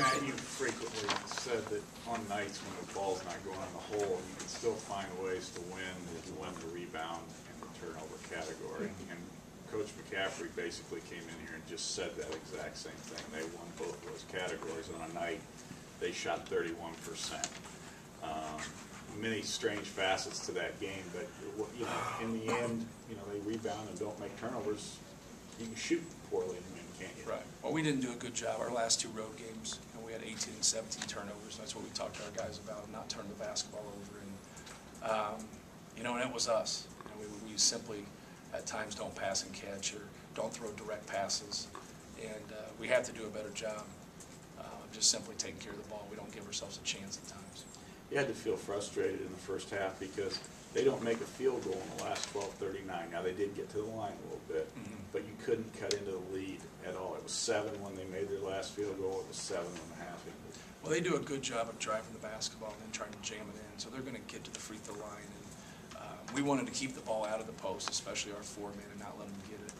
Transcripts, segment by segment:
Matt, you frequently said that on nights when the ball's not going in the hole, you can still find ways to win the rebound and the turnover category. And Coach McCaffrey basically came in here and just said that exact same thing. They won both of those categories on a night. They shot 31%. Many strange facets to that game, but you know, in the end, you know, they rebound and don't make turnovers. You can shoot poorly and win, can't you? Right. Well, we didn't do a good job. Our last 2 road games, you know, we had 18 and 17 turnovers. That's what we talked to our guys about, and not turn the basketball over. And you know, and it was us. You know, we simply at times don't pass and catch or don't throw direct passes, and we have to do a better job of just simply taking care of the ball. We don't give ourselves a chance at times. You had to feel frustrated in the first half because they don't make a field goal in the last 12:39. Now, they did get to the line a little bit, but you couldn't cut into the lead at all. It was 7 when they made their last field goal. It was 7 when the half ended. Well, they do a good job of driving the basketball and then trying to jam it in, so they're going to get to the free throw line. And we wanted to keep the ball out of the post, especially our 4-man, and not let them get it.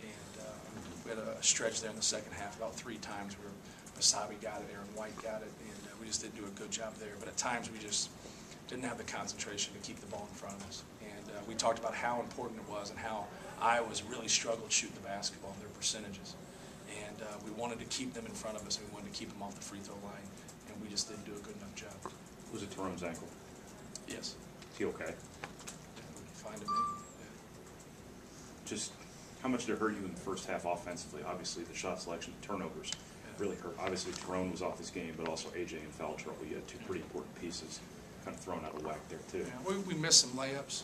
And we had a stretch there in the second half about 3 times where Basabe got it, Aaron White got it, and we just didn't do a good job there. But at times we just didn't have the concentration to keep the ball in front of us. And we talked about how important it was and how Iowa's really struggled shooting the basketball, their percentages. And we wanted to keep them in front of us, and we wanted to keep them off the free throw line, and we just didn't do a good enough job. Was it Terome's ankle? Yes. Is he okay? Fine to me. Yeah. Just how much did it hurt you in the first half offensively? Obviously, the shot selection, turnovers really hurt. Obviously, Terome was off his game, but also AJ in foul trouble. You had 2 pretty important pieces kind of thrown out of whack there, too. Yeah, we missed some layups.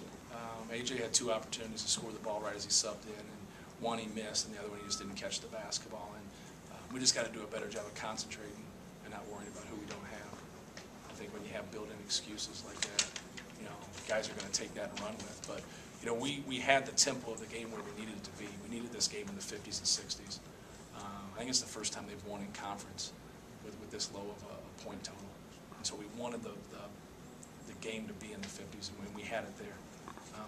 AJ had 2 opportunities to score the ball right as he subbed in, and one he missed, and the other one he just didn't catch the basketball. And we just got to do a better job of concentrating and not worrying about who we don't have. I think when you have built-in excuses like that, you know, guys are going to take that and run with. But, you know, we had the tempo of the game where we needed it to be. We needed this game in the 50s and 60s. I think it's the first time they've won in conference with this low of a point total. And so we wanted the game to be in the 50s, and when we had it there,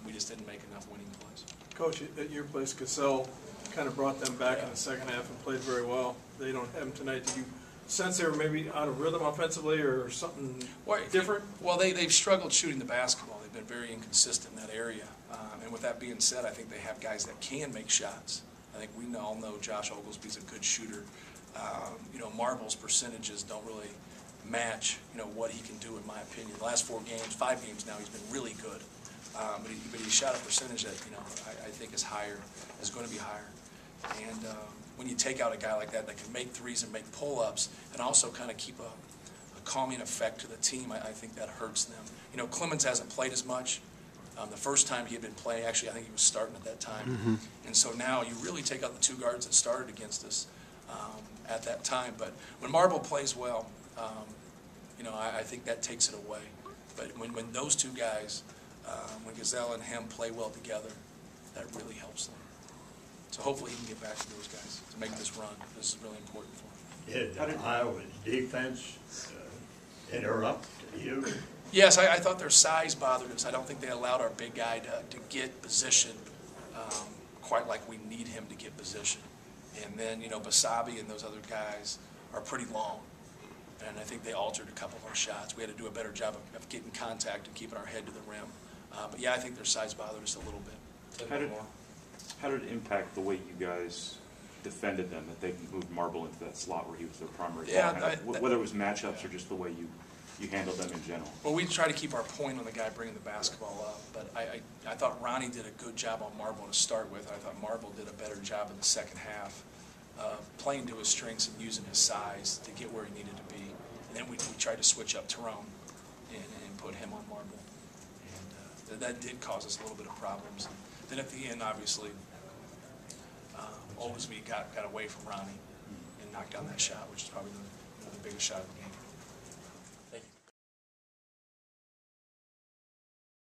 we just didn't make enough winning plays. Coach, at your place, Cassell kind of brought them back in the second half and played very well. They don't have them tonight. Did you sense they were maybe out of rhythm offensively or something different? Well, they've struggled shooting the basketball. They've been very inconsistent in that area. And with that being said, I think they have guys that can make shots. I think we all know Josh Oglesby's a good shooter. You know, Marble's percentages don't really match, you know, what he can do, in my opinion. The last 4 games, 5 games now, he's been really good. But he shot a percentage that, you know, I think is going to be higher. And when you take out a guy like that can make threes and make pull-ups and also kind of keep a calming effect to the team, I think that hurts them. You know, Clemens hasn't played as much. The first time he had been playing, actually, I think he was starting at that time. And so now you really take out the 2 guards that started against us at that time. But when Marble plays well, you know, I think that takes it away. But when those 2 guys, when Gazelle and him play well together, that really helps them. So hopefully he can get back to those guys to make this run. This is really important for him. Did Iowa's defense interrupt you? Yes, I thought their size bothered us. I don't think they allowed our big guy to get position quite like we need him to get position. And then, you know, Basabe and those other guys are pretty long. And I think they altered a couple of our shots. We had to do a better job of getting contact and keeping our head to the rim. But, yeah, I think their size bothered us a little bit. How did it impact the way you guys defended them, that they moved Marble into that slot where he was their primary guy? Whether it was matchups or just the way you handled them in general? Well, we try to keep our point on the guy bringing the basketball up. But I thought Ronnie did a good job on Marble to start with. I thought Marble did a better job in the second half of playing to his strengths and using his size to get where he needed to be. And then we tried to switch up Terome and put him on Marble. And that did cause us a little bit of problems. And then at the end, obviously, Oglesby got away from Ronnie and knocked down that shot, which is probably the biggest shot of the game.